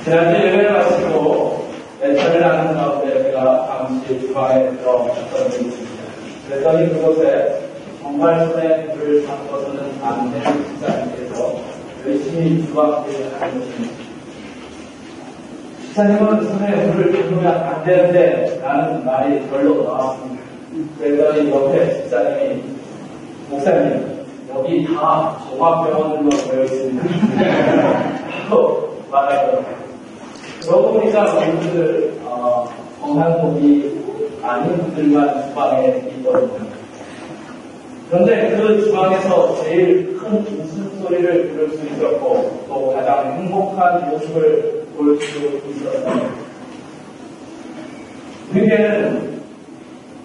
지난주 예배를 마치고 애차를 나누는 가운데 제가 잠시 주방에 들어갔던 적이 있습니다. 그랬더니 그곳에 정말 손에 불을 잡고서는 안 되는 집사님께서 열심히 주방일을 하는 것입니다. 집사님은 손에 불을 잡으면 안 되는데 라는 말이 별로 나왔습니다. 그랬더니 옆에 집사님이 목사님 여기 다 종합병원으로 되어 있습니다. 하고 말하더라고요. 그러고 보니까 모두들 건강복이 아닌 분들만 주방에 있거든요. 그런데 그 주방에서 제일 큰 웃음소리를 들을 수 있었고 또 가장 행복한 모습을 볼 수 있었어요. 그게는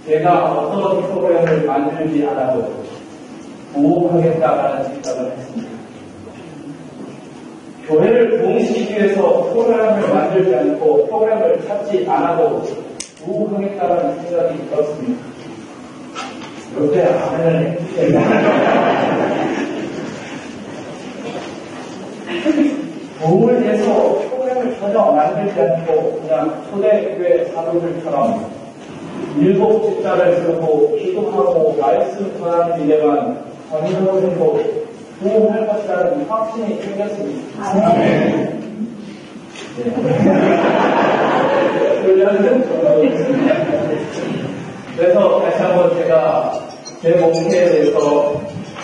제가 어떤 프로그램을 만들지 않아도 부흥하겠다라는 생각을 했습니다. 교회를 부흥시키기 위해서 프로그램을 만들지 않고 프로그램을 찾지 않아도 부흥하겠다는 생각이 들었습니다. 그때 아멘을 해주세요. 부흥을 위해서 프로그램을 전혀 만들지 않고 그냥 초대교회 사도들처럼 7 집사를 세우고 기도하고 말씀 전하는 일에만 전념을 하고 부흥할 것이라는 확신이 생겼습니다. 아멘. 그래서 다시 한번 제가 제 목회에 대해서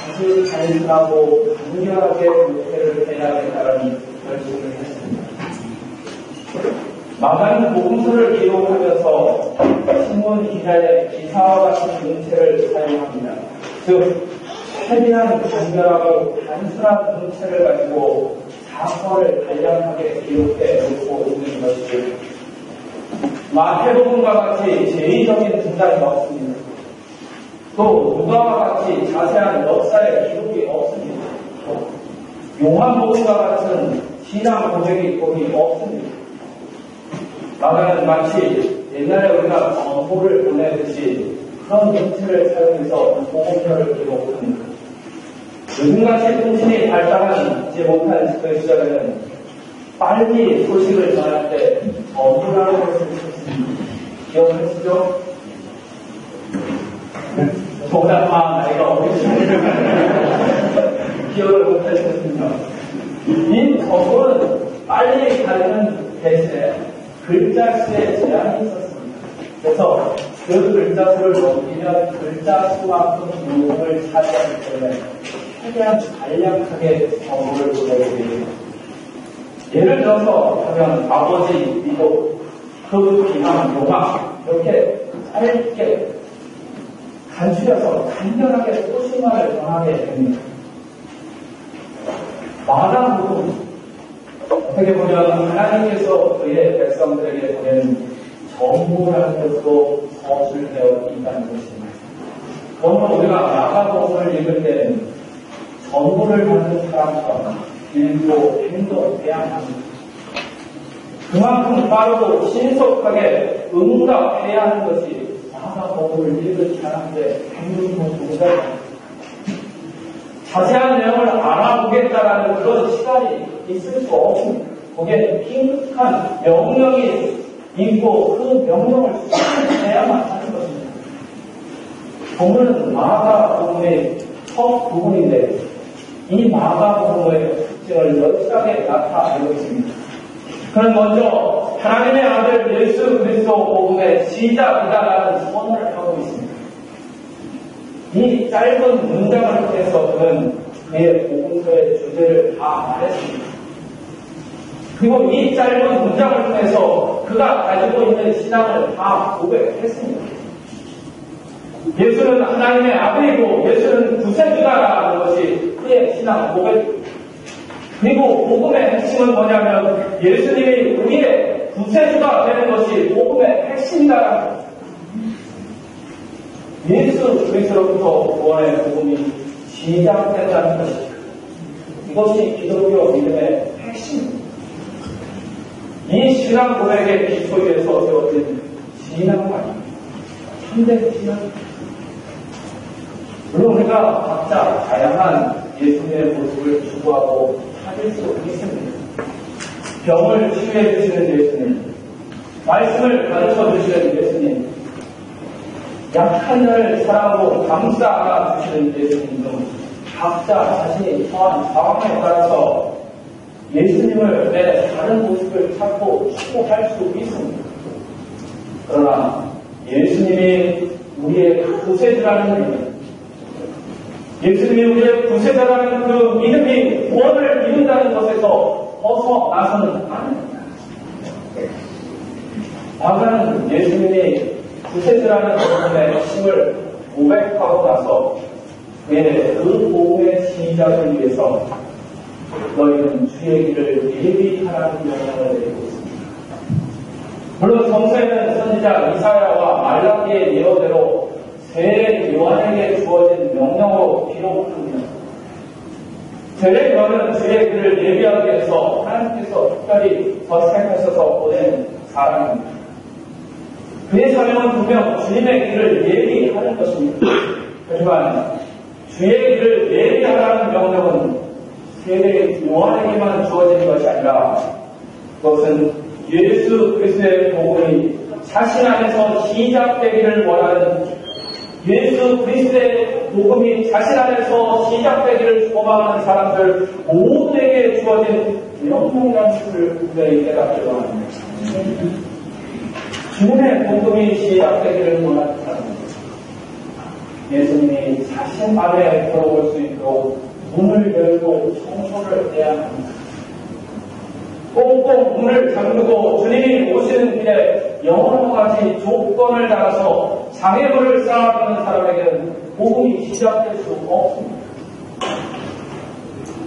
아주 단순하고 간결하게 목회를 해야겠다는 결심을 했습니다. 많은 복음서를 기록하면서 신문 기자의 기사와 같은 문체를 사용합니다. 즉 최대한 간결하고 단순한 문체를 가지고 사건을 간략하게 기록해 놓고 있는 것이죠. 마태복음과 같이 제의적인 등장이 없습니다. 또 누가와 같이 자세한 역사의 기록이 없습니다. 요한복음과 같은 신앙 고백이 거의 없습니다. 마가는 마치 옛날에 우리가 정보를 보내듯이 그런 문체를 사용해서 복음서를 기록합니다. 요즘같이 통신이 발달하지 못한 그 시절에는 빨리 소식을 전할 때 정보라는 것을 썼습니다. 기억하시죠? 보다마 나이가 어리시면 기억을 못하셨습니다. 이 정보는 빨리 가는 대신에 글자 수에 제한이 있었습니다. 그래서 그 글자 수를 넘기면 글자 수만큼 요금을 차지하기 때문에 최대한 간략하게 정보를 보내게 됩니다. 예를 들어서 하면 아버지, 미도, 그 비방, 용악 이렇게 짧게 간추려서 간결하게 소심함을 전하게 됩니다. 마가복음 어떻게 보면 하나님께서 그의 백성들에게 보내는 정보라는 것으로 서술되어 있다는 것입니다. 그러면 우리가 마가복음을 읽을 때는 정보를 받는 사람처럼 읽고 행동해야 합니다. 그만큼 빠르고 신속하게 응답해야 하는 것이 마가복음을 읽을 사람들의 행동 동작입니다. 자세한 내용을 알아보겠다라는 그런 시간이 있을 수 없습니다. 거기에 긴급한 명령이 있고 그 명령을 수행해야만 하는 것입니다. 본문은 마가복음의 첫 부분인데 이 마가복음의 특징을 역사하게 나타내고 있습니다. 그는 먼저 하나님의 아들 예수 그리스도 복음의 시작이다라는 선언을 하고 있습니다. 이 짧은 문장을 통해서 그는 그의 복음서의 주제를 다 말했습니다. 그리고 이 짧은 문장을 통해서 그가 가지고 있는 신앙을 다 고백했습니다. 예수는 하나님의 아들이고 예수는 구세주다라는 것이 그의 신앙 고백입니다. 그리고 복음의 핵심은 뭐냐면 예수님이 우리의 구세주가 되는 것이 복음의 핵심이다라는 것입니다. 예수 그리스도로부터 구원의 복음이 시작된다는 것입니다. 이것이 기독교 믿음의 핵심입니다. 이 신앙 고백의 기초 위에서 세워진 신앙관입니다. 참된 신앙입니다. 물론 우리가 각자 다양한 예수님의 모습을 추구하고 찾을 수 있습니다. 병을 치유해 주시는 예수님, 말씀을 가르쳐 주시는 예수님, 약한 자를 사랑하고 감싸 안아 주시는 예수님 등 각자 자신이 처한 상황에 따라서 예수님을 내 다른 모습을 찾고 추구할 수 있습니다. 그러나 예수님이 우리의 구세주라는 믿음, 예수님이 우리의 구세자라는 그 믿음이 구원을 이룬다는 것에서 벗어나서는 아닙니다. 다가는 예수님이 구세주라는 복음의 힘을 고백하고 나서 그의 그 복음의 시작을 위해서 너희는 주의 길을 예비하라는 명령을 내리고 있습니다. 물론 성서에는 선지자 이사야와 말라기의 예언대로 세례 요한에게 주어진 명령으로 기록합니다. 세례 요한은 주의 길을 예비하기 위해서 하나님께서 특별히 선택하셔서 보낸 사람입니다. 그의 사명은 분명 주님의 길을 예비하는 것입니다. 하지만 주의 길을 예비하라는 명령은 세례 요한에게만 주어진 것이 아니라 그것은 예수 그리스도의 복음이 자신 안에서 시작되기를 원하는, 예수 그리스도의 복음이 자신 안에서 시작되기를 소망하는 사람들 모두에게 주어진 명령이라는 것을 분명히 깨닫기 원합니다. 주님의 복음이 시작되기를 원하는 사람입니다. 예수님이 자신 안에 들어올 수 있도록 문을 열고 청소를 해야 합니다. 꽁꽁 문을 잠그고 주님이 오시는 길에 여러 가지 조건을 달아서 장애물을 쌓아가는 사람에게는 복음이 시작될 수 없습니다.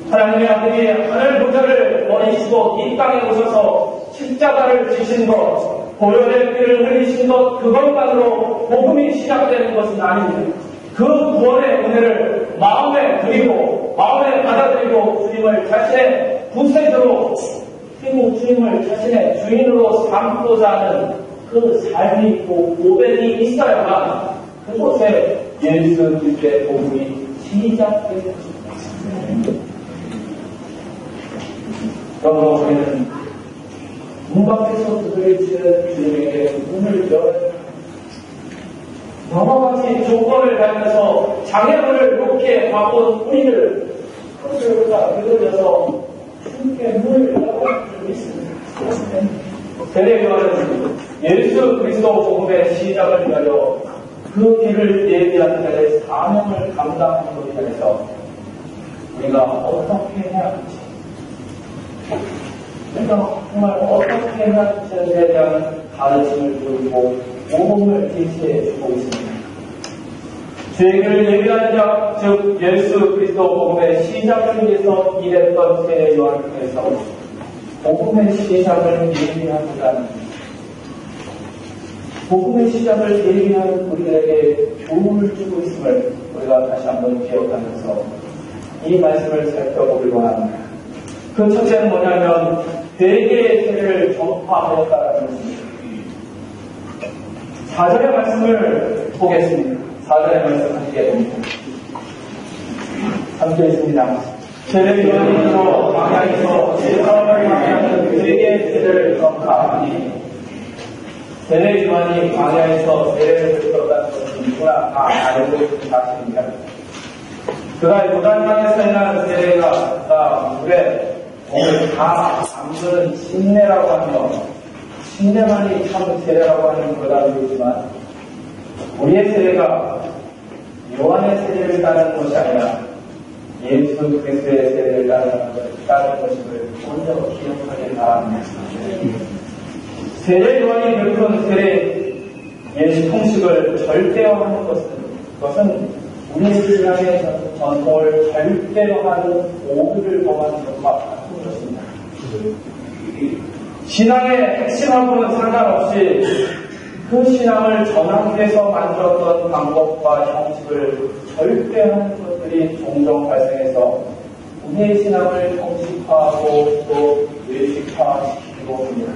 하나님의 아들이 하늘 보좌를 버리시고 이 땅에 오셔서 십자가를 지신 것, 보혈의 피를 흘리신 것, 그것만으로 복음이 시작되는 것은 아닙니다. 그 구원의 은혜를 마음에 드리고 마음에 받아들이고 주님을 자신의 구세주로, 그리고 주님을 자신의 주인으로 삼고자 하는 그 삶이 있고 고백이 있어야만 그곳에 예수 그리스도의 복음이 시작되는 것입니다. 그러므로 우리는 문 밖에서 두드리치는 주님에게 문을 열어야 여러 가지 조건을 달면서 장애물을 놓게 바꾼 우리를 그것을 우리가 되돌려서 주님께 문을 열어줄 수 있습니다. 세례 요한은 예수 그리스도 복음의 시작을 위하여 그 길을 예비하는 자의 사명을 감당하는 것에 대해서 우리가 어떻게 해야 할지, 우리가 정말 어떻게 해야 할지에 대한 가르침을 주고 모범을 제시해 주고 있습니다. 주의 길을 예비하는 자, 즉 예수 그리스도 복음의 시작을 위해서 일했던 세례 요한께서 복음의 시작을 예비하고자 합니다. 복음의 시작을 예비하는 우리들에게 교훈을 주고 있음을 우리가 다시 한번 기억하면서 이 말씀을 살펴보기로 합니다. 그 첫째는 뭐냐면 회개의 세례를 전파하였다라는 것입니다. 4절의 말씀을 보겠습니다. 4절의 말씀 하시게 됩니다. 함께 있습니다. 세례 요한이서 광야에서 제사함을 말하는 회개의 세례를 전파하니, 세례 요한이 광야에서 세례를 줬다는 것은 누구나 다 알고 있는 사실입니다. 그가 요단강에서 행한 세례가 물에 몸을 다 잠그는 침례라고 하며, 침례만이 참 세례라고 하는 걸 알고 있지만 우리의 세례가 요한의 세례를 따르는 것이 아니라 예수 그리스도의 세례를 따르는 것임을 먼저 기억하길 바랍니다. 세례 요한이 베푼 세례 예수 통식을 절대화하는 그것은 우리의 신앙의 전통을 절대화하는 오류를 범하는 것과 같은 것입니다. 신앙의 핵심하고는 상관없이 그 신앙을 전하기 위해서 만들었던 방법과 형식을 절대하는 것들이 종종 발생해서 우리의 신앙을 형식화하고 또 외식화시키고 합니다.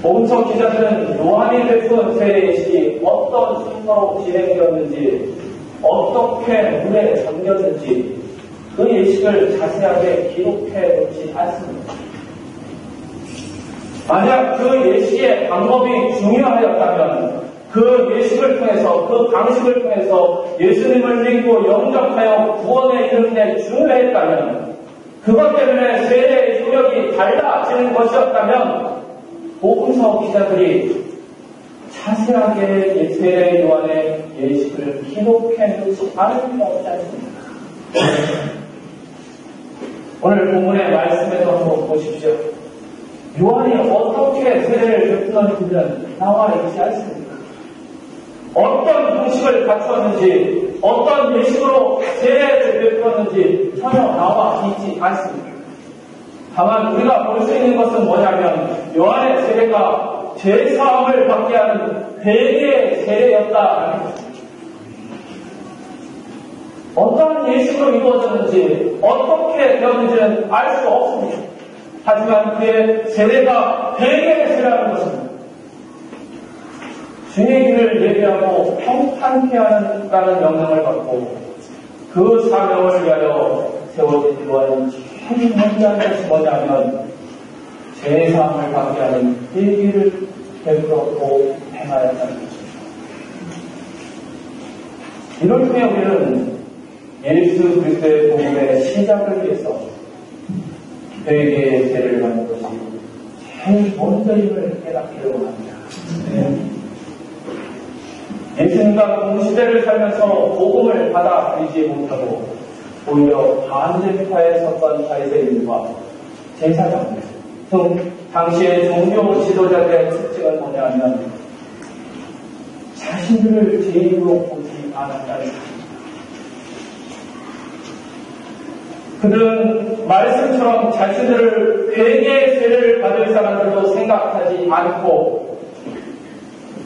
복음서 기자들은 요한이 베푼 세례식이 어떤 순서로 진행되었는지, 어떻게 물에 잠겼는지 그 예식을 자세하게 기록해 놓지 않습니다. 만약 그 예식의 방법이 중요하였다면 그 예식을 통해서 그 방식을 통해서 예수님을 믿고 영접하여 구원에 이르는 데 중요했다면 그것 때문에 세례의 효력이 달라지는 것이었다면 복음서 기자들이 자세하게 세례 요한의 예식을 기록해 놓지 않을 수 없지 않습니까? 오늘 본문의 말씀에서 한번 보십시오. 요한이 어떻게 세례를 베풀었는지는 나와 있지 않습니다. 어떤 방식을 갖추었는지 어떤 예식으로 세례를 베풀었는지 전혀 나와 있지 않습니다. 다만 우리가 볼 수 있는 것은 뭐냐면 요한의 세례가 죄사함을 받게 하는 회개의 세례였다라는 것입니다. 어떠한 예식으로 이루어졌는지 어떻게 되었는지는 알 수 없습니다. 하지만 그의 세례가 회개의 세례라는 것입니다. 주의 길을 예비하고 평탄케 하는다는 명령을 받고 그 사명을 위하여 세워진 요한이 제일 먼저 한 것이 뭐냐면 죄사함을 받게 하는 회개를 베풀었고 행하였다는 것입니다. 이를 통해 우리는 예수 그리스도의 복음의 시작을 위해서 회개의 세례를 받는 것이 제일 먼저임을 깨닫기로 합니다. 예수님과 동시대를 살면서 복음을 받아들이지 못하고 오히려 반대파에 섰던 바리새인들과 제사장들 등 당시의 종교 지도자들의 특징은 뭐냐면 자신들을 제일로 보지 않았다는 것입니다. 그들은 말씀처럼 자신들을 회개의 세례를 받을 사람들도 생각하지 않고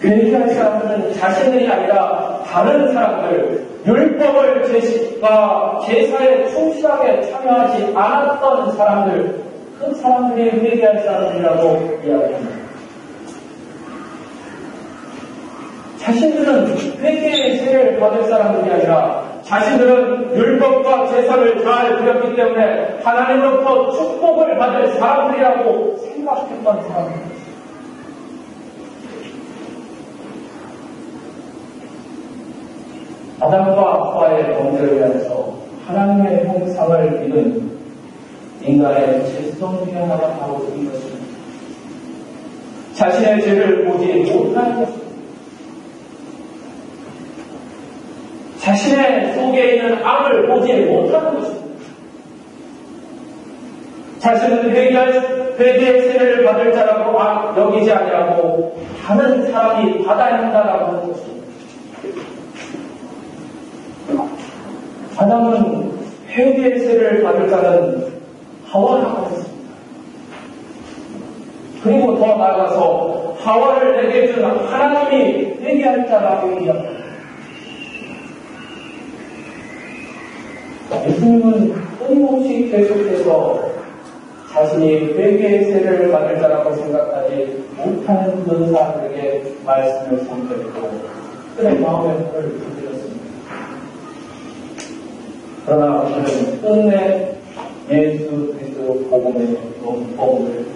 회개할 사람들은 자신들이 아니라 다른 사람들, 율법을 제시과 제사에 충실하게 참여하지 않았던 사람들, 그 사람들이 회개할 사람들이라고 이야기합니다. 자신들은 회개의 세례를 받을 사람들이 아니라 자신들은 율법과 제사를 잘 드렸기 때문에 하나님으로부터 축복을 받을 사람들이라고 생각했던 사람들. 아담과 하와의 범죄를 위해서 하나님의 형상을 입은 인간의 질성 중에 하나가 바로 이것입니다. 자신의 죄를 보지 못하는 것입니다. 자신의 속에 있는 악을 보지 못하는 것입니다. 자신은 회개의 세례를 받을 자라고 여기지 아니하고 다른 사람이 받아야 한다라고 하는 것입니다. 아담은 회개의 세례를 받을 자는 하와라고 했습니다. 그리고 더 나아가서 하와를 내게 준 하나님이 회개할 자라고 이야기합니다. 예수님은 끊임없이 계속해서 자신이 회개의 세례를 받을 자라고 생각하지 못하는 그 사람들에게 말씀을 선포했고 그들의 마음의 불을 두드렸습니다. 그러나 오늘은 끝내 예수 그리스도 복음의 복음을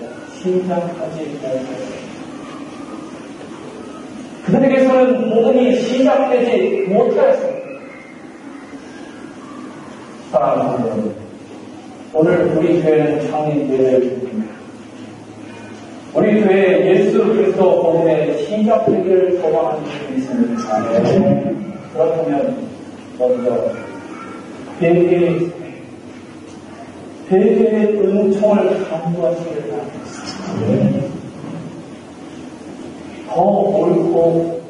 시작하지 못했습니다. 그들에게서는 복음이 시작되지 못하였습니다. 사랑하는 여러분, 오늘 우리 교회는 창립 예배입니다. 우리 교회에 예수 그리스도 복음의 시작되기를 소망하는 분이 있습니다. 그렇다면 먼저 회개의 은총을 간구하시기를 바랍니다. 더 옳고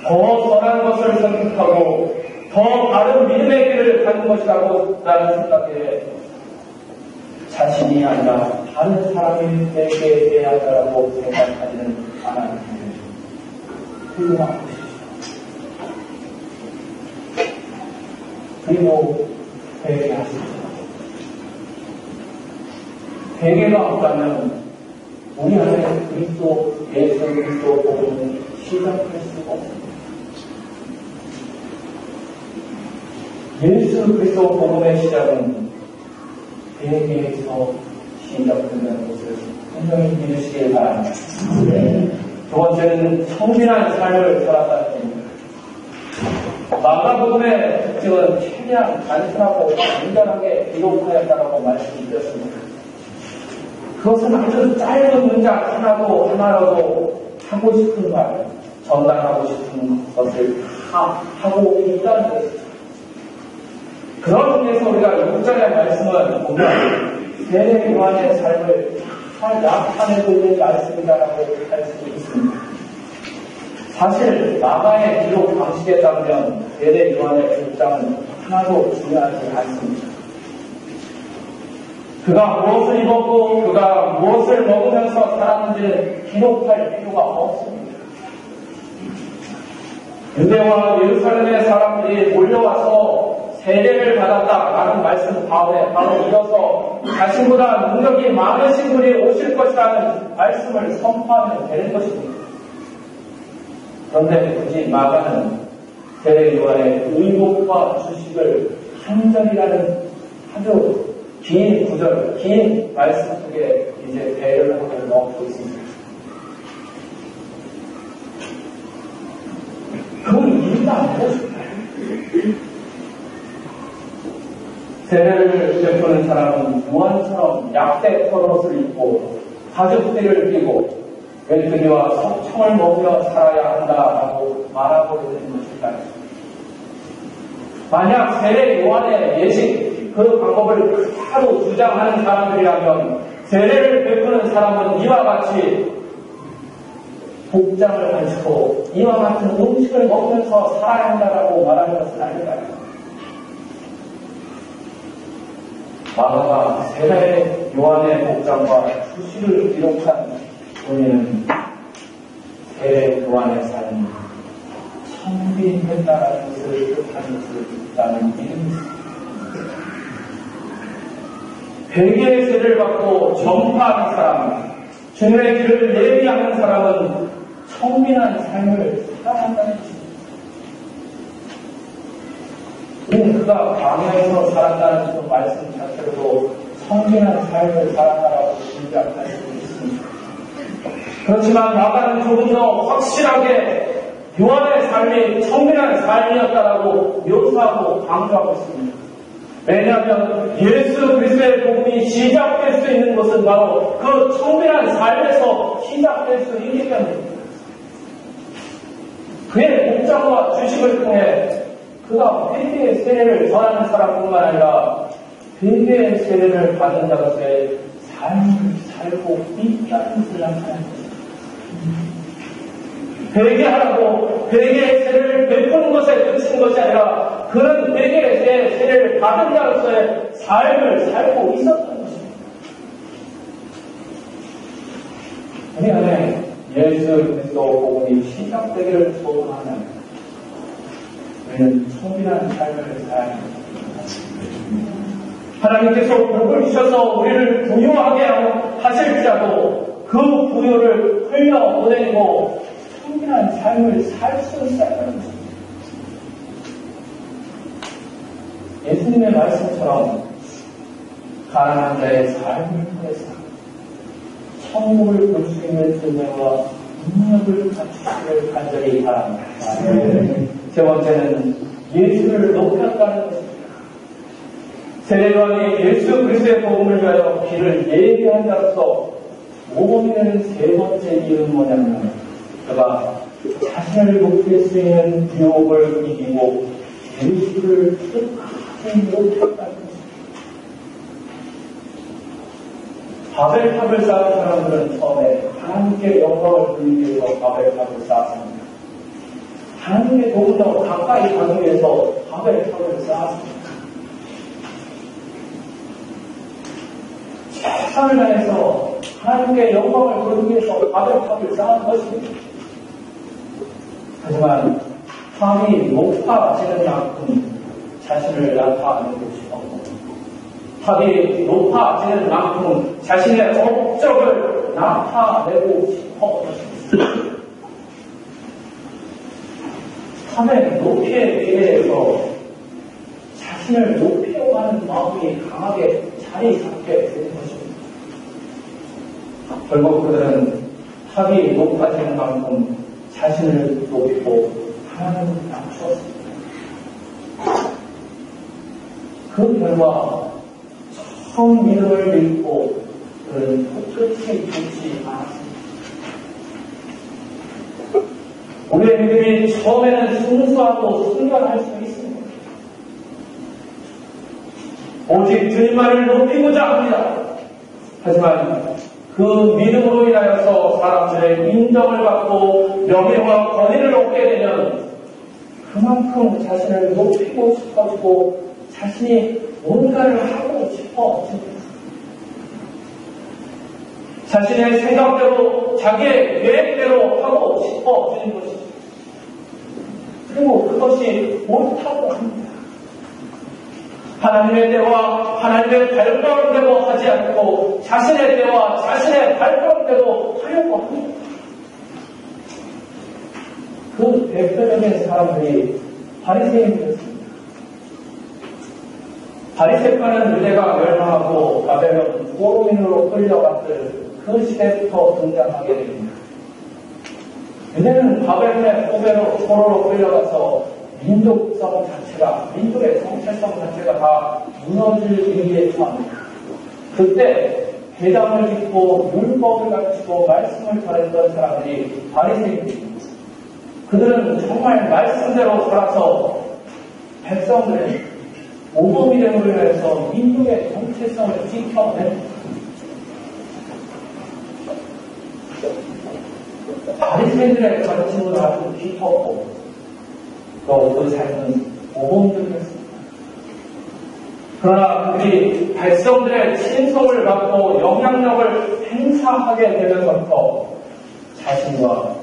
더 선한 것을 선택하고 더 바른 믿음의 길을 가는 것이라고 라는 생각에 자신이 아니라 다른 사람이 회개해야 한다고 생각하지는 않아요. 훌륭하고 그리고 회개하십시오. 회개가 없다면 우리 안에 그리스도, 예수 그리스도 복음을 시작할 수가 없습니다. 예수 그리스도 복음의 시작은 회개에서 시작된다는 것을 분명히 믿으시길 바랍니다. 두 번째는 성실한 삶을 살았다는 겁니다. 마가복음의 특징은 최대한 단순하고 간단하게 기록하였다라고 말씀드렸습니다. 그것은 아주 짧은 문장 하나라도 하고 싶은 말, 전달하고 싶은 것을 다 하고 있다는 것입니다. 그런 의미에서 우리가 6절의 말씀을 보면 세례 요한의 삶을 잘 나타내고 있는 말씀이다라고 할 수 있습니다. 사실 마가의 기록 방식에 따르면 세례 요한의 복장은 하나도 중요하지 않습니다. 그가 무엇을 입었고 그가 무엇을 먹으면서 살았는지는 기록할 필요가 없습니다. 유대와 예루살렘의 사람들이 몰려와서 세례를 받았다라는 말씀 다음에 바로 이어서 자신보다 능력이 많으신 분이 오실 것이라는 말씀을 선포하면 되는 것입니다. 그런데 굳이 마가는 세례 요한의 의복과 주식을 한 절이라는 아주 긴 구절, 긴 말씀 속에 이제 배를 하고 넣고 있습니다. 그 이유가 무엇일까요? 세례를 베푸는 사람은 요한처럼 약대 털옷을 입고 가죽띠를 띠고 메뚜기와 석청을 먹으며 살아야 한다라고 말하고 있는 것일까요? 만약 세례 요한의 예식, 그 방법을 그대로 주장하는 사람들이라면 세례를 베푸는 사람은 이와 같이 복장을 가지고 이와 같은 음식을 먹으면서 살아야 한다라고 말하는 것은 아닐까요? 마가가 세례 요한의 복장과 수식을 기록한 의미는 세례 요한의 삶이 성빈했다라는 것을 뜻하는 것을 있다는 믿음입니다. 회개의 세례를 받고 전파하는 사람, 주님의 길을 예비하는 사람은 성빈한 삶을 살아간다는 것입니다. 우리는 그가 광야에서 살았다는 그 말씀 자체로도 성빈한 삶을 살았다라고 짐작할 수 있습니다. 그렇지만 마가는 조금 더 확실하게 요한의 삶이 성빈한 삶이었다라고 묘사하고 강조하고 있습니다. 왜냐하면 예수 그리스도의 복음이 시작될 수 있는 것은 바로 그 성빈한 삶에서 시작될 수 있기 때문입니다. 그의 복장과 주식을 통해 그가 회개의 세례를 전하는 사람뿐만 아니라 회개의 세례를 받은 자로서의 삶을 살고 있게 하는 것을 나타내는 것입니다. 회개하라고 회개의 세례를 베푸는 것에 그친 것이 아니라 그는 회개의 세례를 받은 자로서의 삶을 살고 있었던 것입니다. 우리 안에 예수 그리스도 복음이 시작되기를 소원하는 우리는 성빈한 삶을 살아야 합니다. 하나님께서 복을 주셔서 우리를 부유하게 하실지라도 그 부유를 흘려보내고 성빈한 삶을 살 수 있어야 하는 것입니다. 예수님의 말씀처럼 가난한 자의 삶을 통해서 천국을 볼 수 있는 은혜와 능력을 갖추시기를 간절히 바랍니다. 세 번째는 예수를 높였다는 것입니다. 세례요한이 예수 그리스도의 복음을 위하여 길을 예비한 자로서 모범이 되는 세 번째 이유는 뭐냐면 그가 자신을 높일 수 있는 유혹을 이기고 예수를 끝까지 높였다는 것입니다. 바벨탑을 쌓은 사람들은 처음에 하나님께 영광을 돌리기 위해서 바벨탑을 쌓았습니다. 하나님께 조금 더 가까이 가기 위해서 바벨탑을 쌓았습니다. 최선을 다해서 하나님께 영광을 돌리기 위해서 바벨탑을 쌓은 것입니다. 하지만 탑이 높아지는 만큼 자신을 나타내고 싶었고 탑이 높아지는 만큼 자신의 업적을 나타내고 싶었습니다. 탑의 높이에 대해서 자신을 높이려고 하는 마음이 강하게 자리 잡게 되는 것입니다. 결국 그들은 탑이 높아지는 만큼 자신을 높이고 하나님을 낮추었습니다. 그 결과 처음 믿음을 믿고 그들은 끝이 좋지 않았습니다. 우리의 믿음이 처음에는 순수하고 순결할 수 있습니다. 오직 주님만을 높이고자 합니다. 하지만 그 믿음으로 인하여서 사람들의 인정을 받고 명예와 권위를 얻게 되면 그만큼 자신을 높이고 싶어지고 자신이 뭔가를 하고 싶어집니다. 자신의 생각대로 자기의 계획대로 하고 싶어지는 것입니다. 그리고 그것이 옳다고 합니다. 하나님의 때와 하나님의 발걸음대로 하지 않고 자신의 때와 자신의 발걸음대로 하려고 합니다. 그 대표적인 사람들이 바리새인이었습니다. 바리새파는 유대가 멸망하고 바벨론 포로민으로 끌려갔을 그 시대부터 등장하게 됩니다. 유대는 바벨론의 포로로 끌려가서 민족성 자체가, 민족의 정체성 자체가 다 무너질 위기에 처합니다. 그때 회당을 짓고 율법을 가르치고 말씀을 전했던 사람들이 바리새인입니다. 그들은 정말 말씀대로 살아서 백성들의 모범이 됨으로 인해서 민족의 정체성을 지켜냅니다. 바리새인들의 가르침은 아주 깊었고 또 그 삶은 모범적이었습니다. 그러나 그들이 백성들의 친송을 받고 영향력을 행사하게 되면서부터 자신과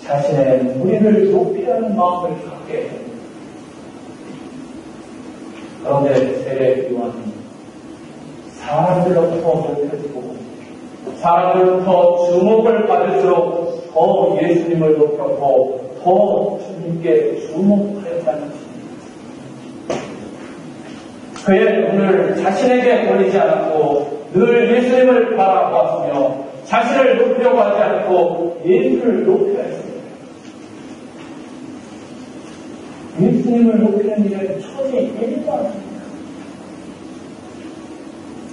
자신의 무리를 높이려는 마음을 갖게 됩니다. 그런데 세례 요한은 사람들로부터 높여지고 사람들로부터 주목을 받을수록 더 예수님을 높였고 더 주님께 주목하였다는 것입니다. 그의 눈을 자신에게 돌리지 않았고 늘 예수님을 바라보았으며 자신을 높이려고 하지 않고 예수를 높여야 했습니다. 예수님을 높이는 일은 처지 일도 않습니다.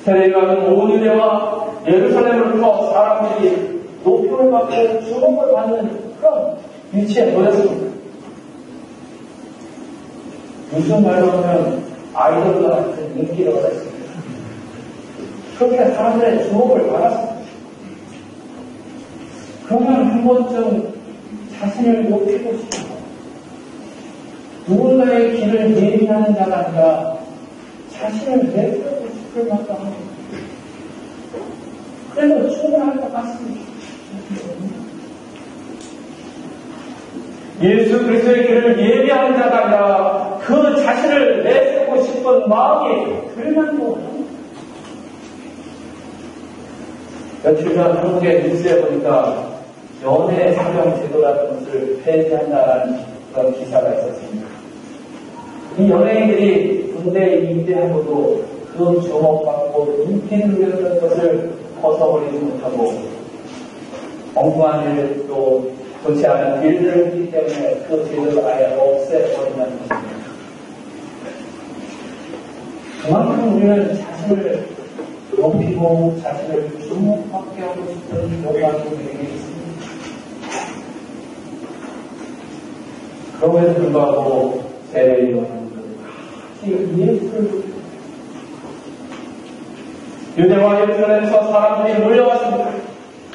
세례요한은 온 유대와 예루살렘으로부터 사람들이 높임을 받고 주목을 받는 그런 위치에 놓였습니다. 무슨 말로 하면 아이돌과 같은 인기를 얻었습니다. 그렇게 사람들의 주목을 받았습니다. 그러면 한 번쯤 자신을 높이고 싶고 누군가의 길을 예비하는 자가 아니라 자신을 내세우고 싶을 만도 합니다. 그래도 충분할 것 같습니다. 예수 그리스도의 길을 예비하는 자가 아니라 그 자신을 내세우고 싶은 마음이 들만도 합니다. 며칠 전 한국의 뉴스에 보니까 연애 사령 제도라는 것을 폐지한다는 그런 기사가 있었습니다. 이 연예인들이 군대에 입대하고도 그 주목받고 인기를 누렸던 것을 벗어버리지 못하고 엉뚱한 일 또 좋지 않은 일들을 했기 때문에 그 제도를 아예 없애버린다는 것입니다. 그만큼 우리는 자신을 높이고 자신을 주목받게 하고 싶은 욕망이 우리에게 있습니다. 그럼에도 불구하고 세례요한은 예수를 유대와 예루살렘에서 사람들이 몰려왔습니다.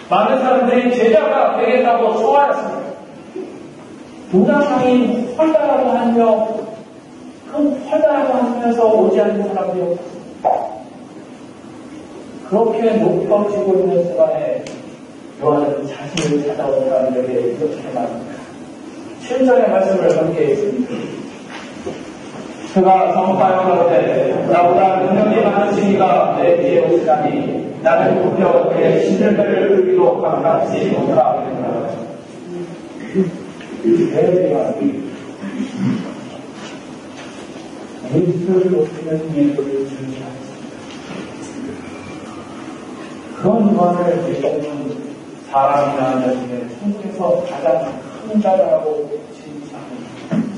많은 사람들이 제자가 되겠다고 초하였습니다. 문화상이 활달하고 하며 그 활달하고 하면서 오지 않는 사람들이 없습니다. 그렇게 높여지고 있는 시간에 요한은 자신을 찾아온 사람들에게 이렇게 말합니다. 7절의 말씀을 함께 읽습니다. 그가 성사역하되 나보다 능력이 많으신 이가 내 뒤에 오시다니 나를 굽혀 그의 신들배를 끌기로 감당치 못하라. 예수를 높이는 예수를 준비하였습니다. 그런 유한을 내쫓는 사람이나 여인의 성격에서 가장 큰 자라고 칭찬합니다.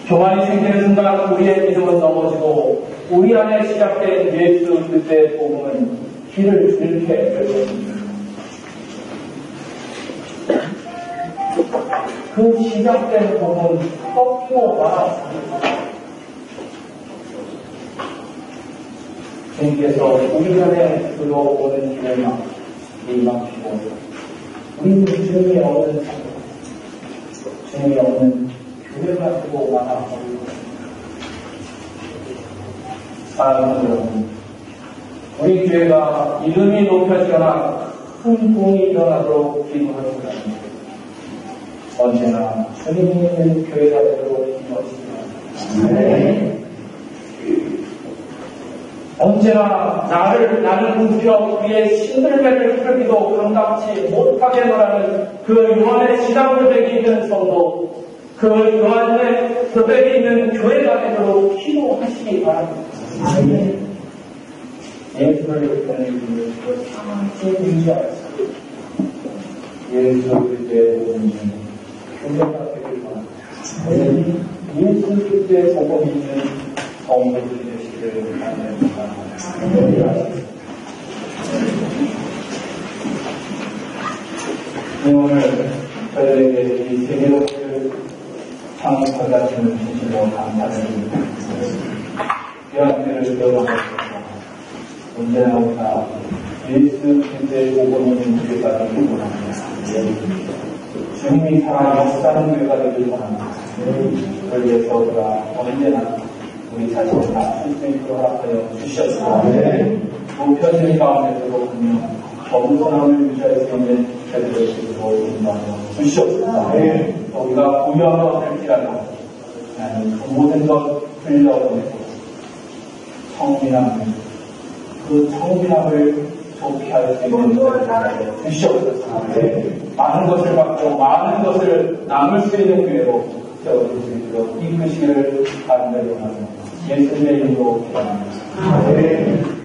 교만이 생기는 순간 우리의 믿음은 넘어지고 우리 안에 시작된 예수 그리스도의 복음은 길을 잃게 되었습니다. 그 시작된 복음은 꺾이고 말았습니다. 주님께서 우리 안에 들어오는 길에만 막히고 우리는 주님이 없는 주님이 없는 교회가 되고 말아버리고 사랑하는 여러분, 우리 교회가 이름이 높여지거나 큰 공이 일어나도록 기도하시기 바랍니다. 언제나 주님이 있는 교회가 되도록 기도하시기 바랍니다. 언제나 나를 굶겨 그의 신들매를 풀기도 감당치 못하게 하라는 그 요한의 시작을 되게 있는 성도, 그 요한의 벽에 있는 교회가 되도록 기도하시기 바랍니다. 예수를 보내주는 그 상하게 유지하였습니다. 예수 그리스도의 복음이 교회가 되길 바랍니다. 예수 그리스도의 복음이 있는 성도들이 되시기를 바랍니다. 오늘 저희에게 이 세계를 창립하자시는 진심으로 감사드립니다. 귀한 때를 이어가셔서 언제나 우리가 예수 그리스도의 복음이 있는 교회가 되길 바랍니다. 주님이 살아 역사하는 교회가 되길 바랍니다. 그걸 위해서 우리가 언제나 우리 자신을 다쓸 수 있도록 허락하여 주셨습니다. 높여진 가운데서도 분명 겸손함을 유지할 수 있는 자들을 인도하여 주셨습니다. 우리가 부유한 것을 할지라도 나는 그 모든 것 흘려보내고 청빈함을 그 청빈함을 좋게 할 수 있는 자들을 주셨습니다. 많은 것을 받고 많은 것을 나눌 수 있는 기회로 세워줄 수 있도록 이끄시기를 간절히 원합니다. 예수님의 이름으로 기도합니다.